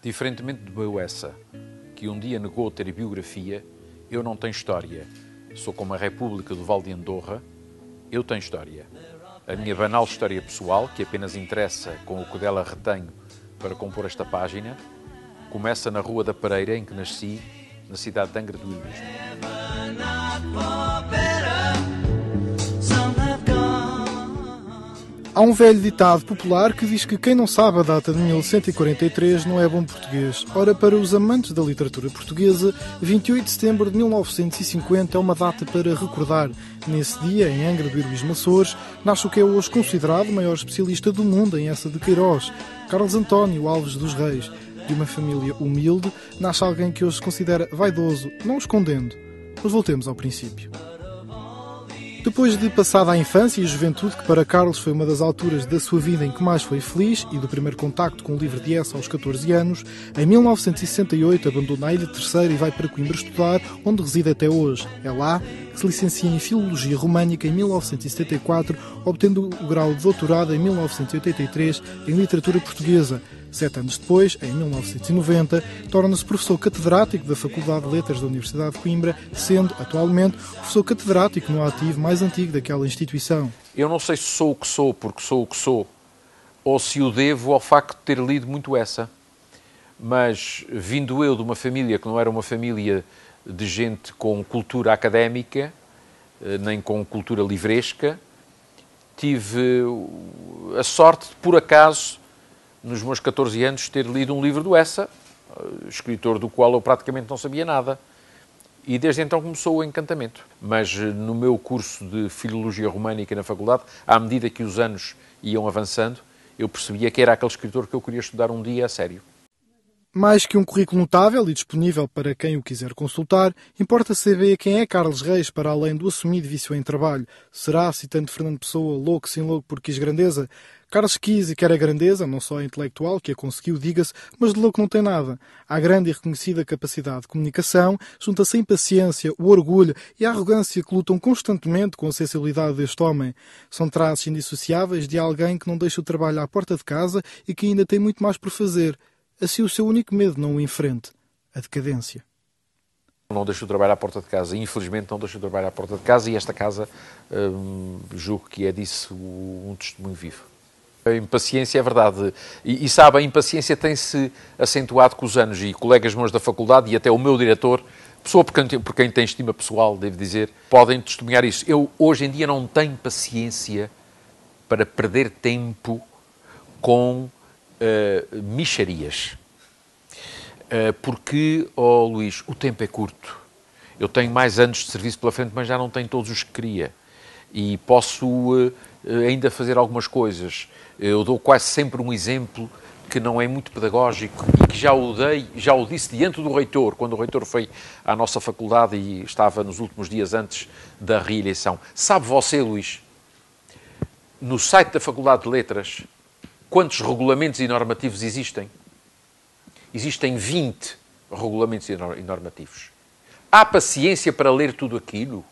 Diferentemente de Beuessa, que um dia negou ter biografia, eu não tenho história. Sou como a República do Val de Andorra, eu tenho história. A minha banal história pessoal, que apenas interessa com o que dela retenho para compor esta página, começa na Rua da Pereira, em que nasci, na cidade de Angra do Heroísmo. Há um velho ditado popular que diz que quem não sabe a data de 1143 não é bom português. Ora, para os amantes da literatura portuguesa, 28 de setembro de 1950 é uma data para recordar. Nesse dia, em Angra do Heroísmo, Açores, nasce o que é hoje considerado o maior especialista do mundo em essa de Queiroz, Carlos António Alves dos Reis. De uma família humilde, nasce alguém que hoje se considera vaidoso, não o escondendo. Mas voltemos ao princípio. Depois de passada a infância e a juventude, que para Carlos foi uma das alturas da sua vida em que mais foi feliz, e do primeiro contacto com o livro de Essa aos 14 anos, em 1968 abandona a Ilha Terceira e vai para Coimbra estudar, onde reside até hoje. É lá que se licencia em Filologia Românica em 1974, obtendo o grau de doutorado em 1983 em Literatura Portuguesa. 7 anos depois, em 1990, torna-se professor catedrático da Faculdade de Letras da Universidade de Coimbra, sendo, atualmente, o professor catedrático no ativo mais antigo daquela instituição. Eu não sei se sou o que sou porque sou o que sou, ou se o devo ao facto de ter lido muito essa. Mas, vindo eu de uma família que não era uma família de gente com cultura académica, nem com cultura livresca, tive a sorte de, por acaso, nos meus 14 anos, ter lido um livro do Essa, escritor do qual eu praticamente não sabia nada. E desde então começou o encantamento. Mas no meu curso de Filologia Românica na faculdade, à medida que os anos iam avançando, eu percebia que era aquele escritor que eu queria estudar um dia a sério. Mais que um currículo notável e disponível para quem o quiser consultar, importa saber quem é Carlos Reis para além do assumido vício em trabalho. Será, citando Fernando Pessoa, louco sem louco porque quis grandeza? Carlos quis e quer a grandeza, não só a intelectual, que a conseguiu, diga-se, mas de louco não tem nada. À grande e reconhecida capacidade de comunicação, junta-se a impaciência, o orgulho e a arrogância que lutam constantemente com a sensibilidade deste homem. São traços indissociáveis de alguém que não deixa o trabalho à porta de casa e que ainda tem muito mais por fazer. Assim o seu único medo não o enfrente, a decadência. Não deixo o trabalho à porta de casa, infelizmente não deixo o trabalho à porta de casa e esta casa julgo que é disso um testemunho vivo. A impaciência é verdade, e sabe, a impaciência tem-se acentuado com os anos, e colegas meus da faculdade e até o meu diretor, pessoa por quem tem estima pessoal, devo dizer, podem testemunhar isso. Eu hoje em dia não tenho paciência para perder tempo com mixarias. Porque, Luís, o tempo é curto. Eu tenho mais anos de serviço pela frente, mas já não tenho todos os que queria. E posso ainda fazer algumas coisas. Eu dou quase sempre um exemplo que não é muito pedagógico e que já o disse diante do reitor, quando o reitor foi à nossa faculdade e estava nos últimos dias antes da reeleição. Sabe você, Luís, no site da Faculdade de Letras, quantos regulamentos e normativos existem? Existem 20 regulamentos e normativos. Há paciência para ler tudo aquilo?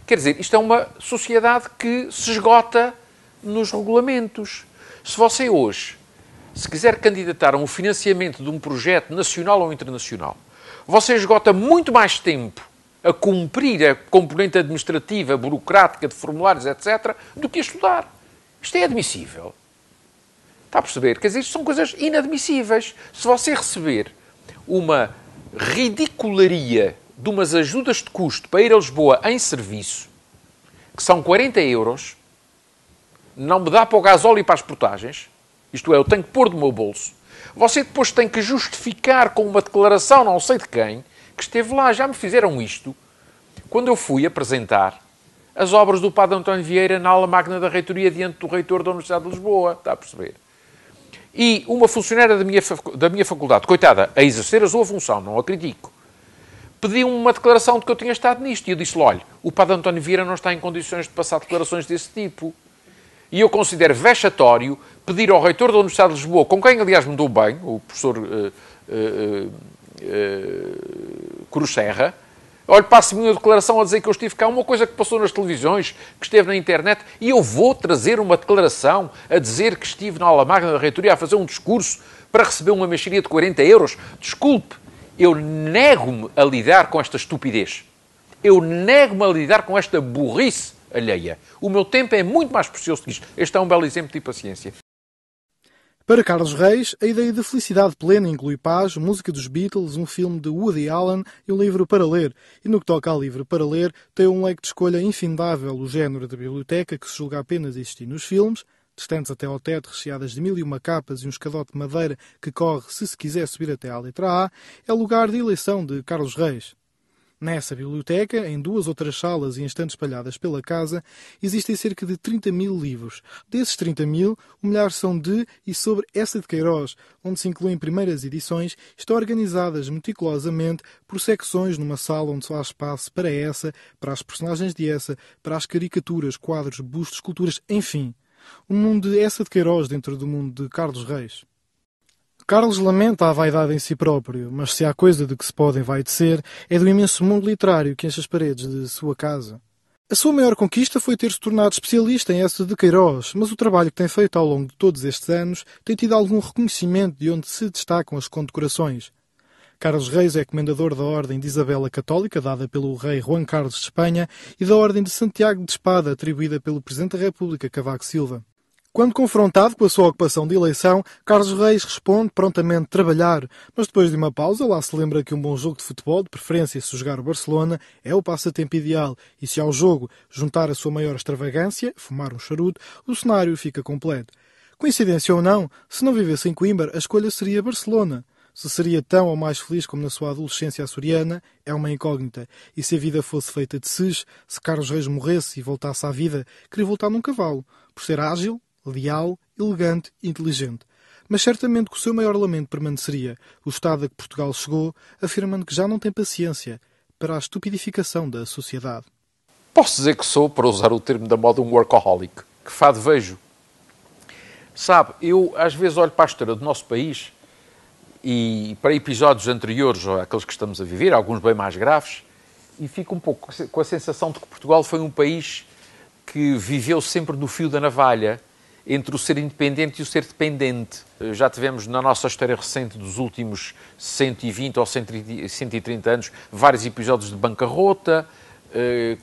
Quer dizer, isto é uma sociedade que se esgota nos regulamentos. Se você hoje, se quiser candidatar a um financiamento de um projeto nacional ou internacional, você esgota muito mais tempo a cumprir a componente administrativa, burocrática, de formulários, etc., do que a estudar. Isto é admissível. Está a perceber? Quer dizer, isto são coisas inadmissíveis. Se você receber uma ridicularia de umas ajudas de custo para ir a Lisboa em serviço, que são 40 euros, não me dá para o gasóleo e para as portagens, isto é, eu tenho que pôr do meu bolso, você depois tem que justificar com uma declaração, não sei de quem, que esteve lá. Já me fizeram isto quando eu fui apresentar as obras do Padre António Vieira na aula magna da reitoria diante do reitor da Universidade de Lisboa. Está a perceber? E uma funcionária da minha faculdade, coitada, a exercer a sua função, não a critico, pediu-me uma declaração de que eu tinha estado nisto. E eu disse-lhe, olha, o Padre António Vieira não está em condições de passar declarações desse tipo. E eu considero vexatório pedir ao reitor da Universidade de Lisboa, com quem, aliás, me dou bem, o professor Cruz Serra, olha, passe-me uma declaração a dizer que eu estive cá, uma coisa que passou nas televisões, que esteve na internet, e eu vou trazer uma declaração a dizer que estive na aula magna da reitoria a fazer um discurso para receber uma mexeria de 40 euros. Desculpe, eu nego-me a lidar com esta estupidez. Eu nego-me a lidar com esta burrice alheia. O meu tempo é muito mais precioso que isto. Este é um belo exemplo de paciência. Para Carlos Reis, a ideia de felicidade plena inclui paz, música dos Beatles, um filme de Woody Allen e um livro para ler. E no que toca ao livro para ler, tem um leque de escolha infindável, o género da biblioteca, que se julga apenas existir nos filmes, de estantes até ao teto, recheadas de 1001 capas e um escadote de madeira que corre, se quiser subir até à letra A, é lugar de eleição de Carlos Reis. Nessa biblioteca, em 2 outras salas e em estantes espalhadas pela casa, existem cerca de 30.000 livros. Desses 30.000, o milhar são de e sobre essa de Queiroz, onde se incluem primeiras edições, estão organizadas meticulosamente por secções numa sala onde só há espaço para essa, para as personagens de essa, para as caricaturas, quadros, bustos, esculturas, enfim. O mundo de essa de Queiroz dentro do mundo de Carlos Reis. Carlos lamenta a vaidade em si próprio, mas se há coisa de que se pode envaidecer, é do imenso mundo literário que enche as paredes de sua casa. A sua maior conquista foi ter-se tornado especialista em essa de Queiroz, mas o trabalho que tem feito ao longo de todos estes anos tem tido algum reconhecimento de onde se destacam as condecorações. Carlos Reis é comendador da Ordem de Isabela Católica, dada pelo rei Juan Carlos de Espanha, e da Ordem de Santiago de Espada, atribuída pelo Presidente da República, Cavaco Silva. Quando confrontado com a sua ocupação de eleição, Carlos Reis responde prontamente trabalhar, mas depois de uma pausa lá se lembra que um bom jogo de futebol, de preferência se jogar o Barcelona, é o passatempo ideal e se ao jogo juntar a sua maior extravagância, fumar um charuto, o cenário fica completo. Coincidência ou não, se não vivesse em Coimbra, a escolha seria Barcelona. Se seria tão ou mais feliz como na sua adolescência açoriana, é uma incógnita. E se a vida fosse feita de ses, se Carlos Reis morresse e voltasse à vida, queria voltar num cavalo, por ser ágil, leal, elegante e inteligente. Mas certamente que o seu maior lamento permaneceria o estado a que Portugal chegou, afirmando que já não tem paciência para a estupidificação da sociedade. Posso dizer que sou, para usar o termo da moda, um workaholic. Que fado vejo. Sabe, eu às vezes olho para a história do nosso país e para episódios anteriores àqueles que estamos a viver, alguns bem mais graves, e fico um pouco com a sensação de que Portugal foi um país que viveu sempre no fio da navalha entre o ser independente e o ser dependente. Já tivemos na nossa história recente dos últimos 120 ou 130 anos vários episódios de bancarrota.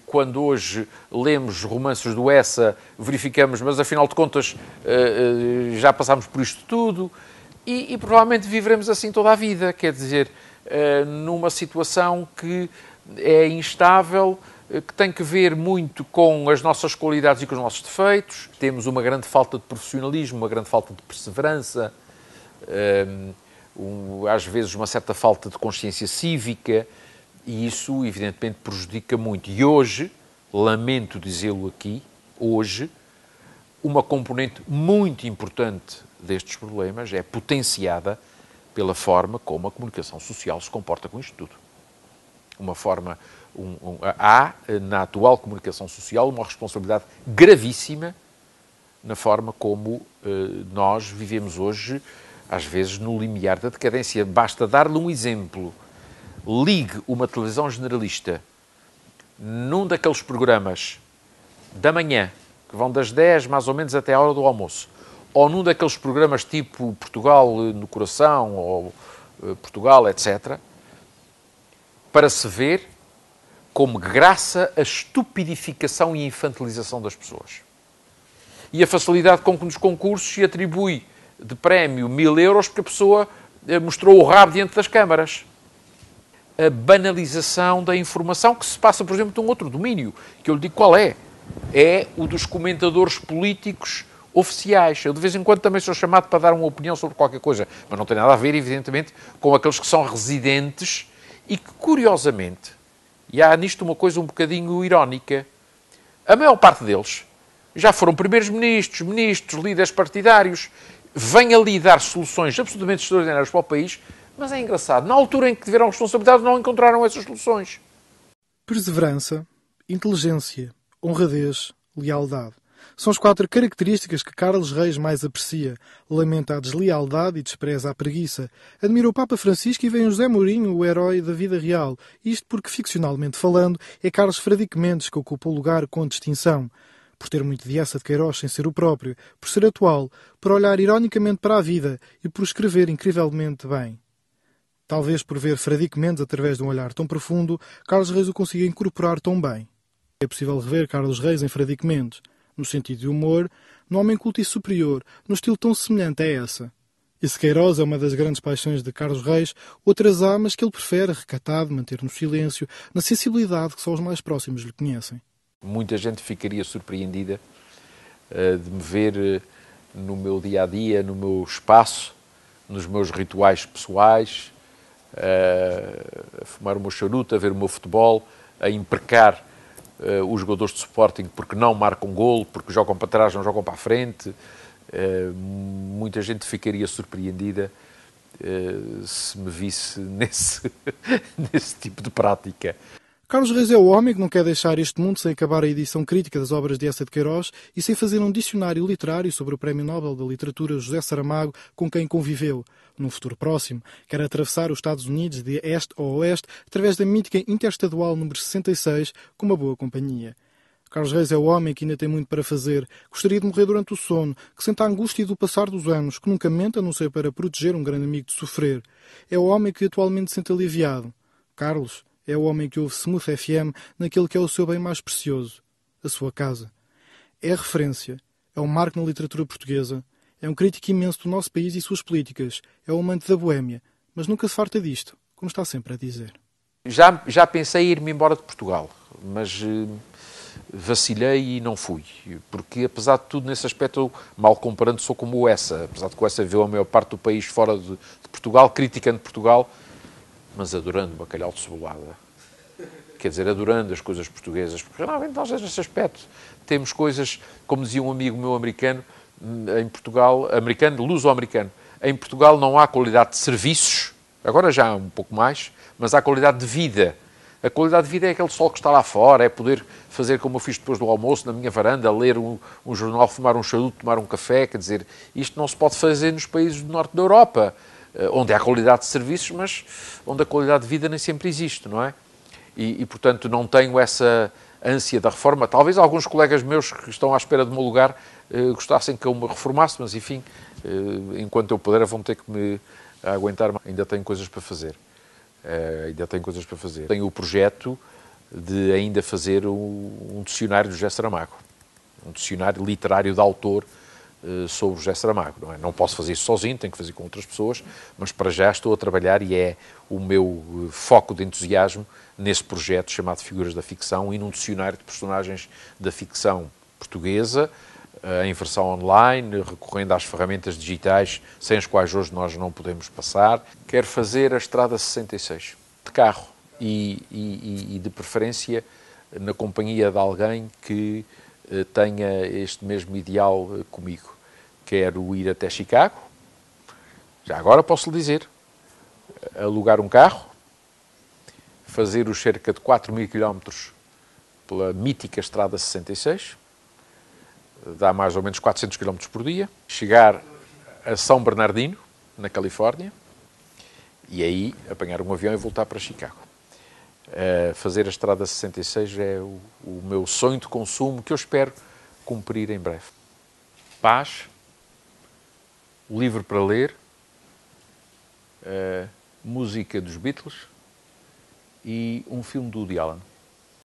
Quando hoje lemos romances do Essa, verificamos, mas afinal de contas já passámos por isto tudo e provavelmente viveremos assim toda a vida, quer dizer, numa situação que é instável, que tem que ver muito com as nossas qualidades e com os nossos defeitos. Temos uma grande falta de profissionalismo, uma grande falta de perseverança, às vezes uma certa falta de consciência cívica, e isso evidentemente prejudica muito. E hoje, lamento dizê-lo aqui, hoje, uma componente muito importante destes problemas é potenciada pela forma como a comunicação social se comporta com isto tudo. Há, na atual comunicação social, uma responsabilidade gravíssima na forma como nós vivemos hoje, às vezes no limiar da decadência. Basta dar-lhe um exemplo. Ligue uma televisão generalista num daqueles programas da manhã, que vão das 10 mais ou menos até a hora do almoço, ou num daqueles programas tipo Portugal no Coração, ou Portugal, etc., para se ver como graça a estupidificação e infantilização das pessoas. E a facilidade com que nos concursos se atribui de prémio 1.000 euros porque a pessoa mostrou o rabo diante das câmaras. A banalização da informação que se passa, por exemplo, de um outro domínio, que eu lhe digo qual é. É o dos comentadores políticos oficiais. Eu de vez em quando também sou chamado para dar uma opinião sobre qualquer coisa, mas não tem nada a ver, evidentemente, com aqueles que são residentes e que, curiosamente, e há nisto uma coisa um bocadinho irónica, a maior parte deles já foram primeiros ministros, líderes partidários, vêm ali dar soluções absolutamente extraordinárias para o país, mas é engraçado, na altura em que tiveram responsabilidade não encontraram essas soluções. Perseverança, inteligência, honradez, lealdade. São as 4 características que Carlos Reis mais aprecia. Lamenta a deslealdade e despreza a preguiça. Admira o Papa Francisco e vê em José Mourinho o herói da vida real. Isto porque, ficcionalmente falando, é Carlos Fradique Mendes que ocupa o lugar com distinção. por ter muito de Eça de Queiroz sem ser o próprio, por ser atual, por olhar ironicamente para a vida e por escrever incrivelmente bem. Talvez por ver Fradique Mendes através de um olhar tão profundo, Carlos Reis o consiga incorporar tão bem. É possível rever Carlos Reis em Fradique Mendes, no sentido de humor, no homem culto e superior, no estilo tão semelhante a essa. E se Queiroz é uma das grandes paixões de Carlos Reis, outras há, mas que ele prefere, recatado, manter no silêncio, na sensibilidade que só os mais próximos lhe conhecem. Muita gente ficaria surpreendida de me ver no meu dia-a-dia, no meu espaço, nos meus rituais pessoais, a fumar o meu charuto, a ver o meu futebol, a imprecar os jogadores de Sporting porque não marcam golo, porque jogam para trás, não jogam para a frente. Muita gente ficaria surpreendida se me visse nesse tipo de prática. Carlos Reis é o homem que não quer deixar este mundo sem acabar a edição crítica das obras de Eça de Queiroz e sem fazer um dicionário literário sobre o Prémio Nobel da Literatura José Saramago, com quem conviveu, num futuro próximo, quer atravessar os Estados Unidos de este a oeste através da mítica Interestadual número 66 com uma boa companhia. Carlos Reis é o homem que ainda tem muito para fazer, gostaria de morrer durante o sono, que sente a angústia do passar dos anos, que nunca mente a não ser para proteger um grande amigo de sofrer. É o homem que atualmente se sente aliviado. Carlos é o homem que ouve Smooth FM naquele que é o seu bem mais precioso, a sua casa. É a referência, é um marco na literatura portuguesa, é um crítico imenso do nosso país e suas políticas, é o amante da boémia, mas nunca se farta disto, como está sempre a dizer. Já pensei em ir-me embora de Portugal, mas vacilei e não fui, porque apesar de tudo nesse aspecto, eu, mal comparando, sou como o Eça, apesar de que o Eça vê a maior parte do país fora de Portugal, criticando Portugal, mas adorando bacalhau de cebolada. Quer dizer, adorando as coisas portuguesas, porque realmente nós nesse aspecto temos coisas, como dizia um amigo meu americano, em Portugal, luso-americano, em Portugal não há qualidade de serviços, agora já há um pouco mais, mas há qualidade de vida. A qualidade de vida é aquele sol que está lá fora, é poder fazer como eu fiz depois do almoço, na minha varanda, ler um jornal, fumar um charuto, tomar um café, quer dizer, isto não se pode fazer nos países do norte da Europa, onde há qualidade de serviços, mas onde a qualidade de vida nem sempre existe, não é? E portanto, não tenho essa ânsia da reforma. Talvez alguns colegas meus que estão à espera do meu lugar gostassem que eu me reformasse, mas enfim, enquanto eu puder, vão ter que me aguentar. Ainda tenho coisas para fazer. Tenho o projeto de ainda fazer um dicionário do José Saramago. Um dicionário literário de autor sobre o José Saramago. Não posso fazer isso sozinho, tenho que fazer com outras pessoas, mas para já estou a trabalhar e é o meu foco de entusiasmo nesse projeto chamado Figuras da Ficção e num dicionário de personagens da ficção portuguesa, em versão online, recorrendo às ferramentas digitais sem as quais hoje nós não podemos passar. Quero fazer a Estrada 66 de carro e de preferência na companhia de alguém que tenha este mesmo ideal comigo. Quero ir até Chicago, já agora posso lhe dizer, alugar um carro, fazer os cerca de 4.000 km pela mítica Estrada 66, dá mais ou menos 400 km por dia, chegar a São Bernardino, na Califórnia, e aí apanhar um avião e voltar para Chicago. Fazer a Estrada 66 é o meu sonho de consumo que eu espero cumprir em breve. Paz, o livro para ler, música dos Beatles e um filme do Woody Allen.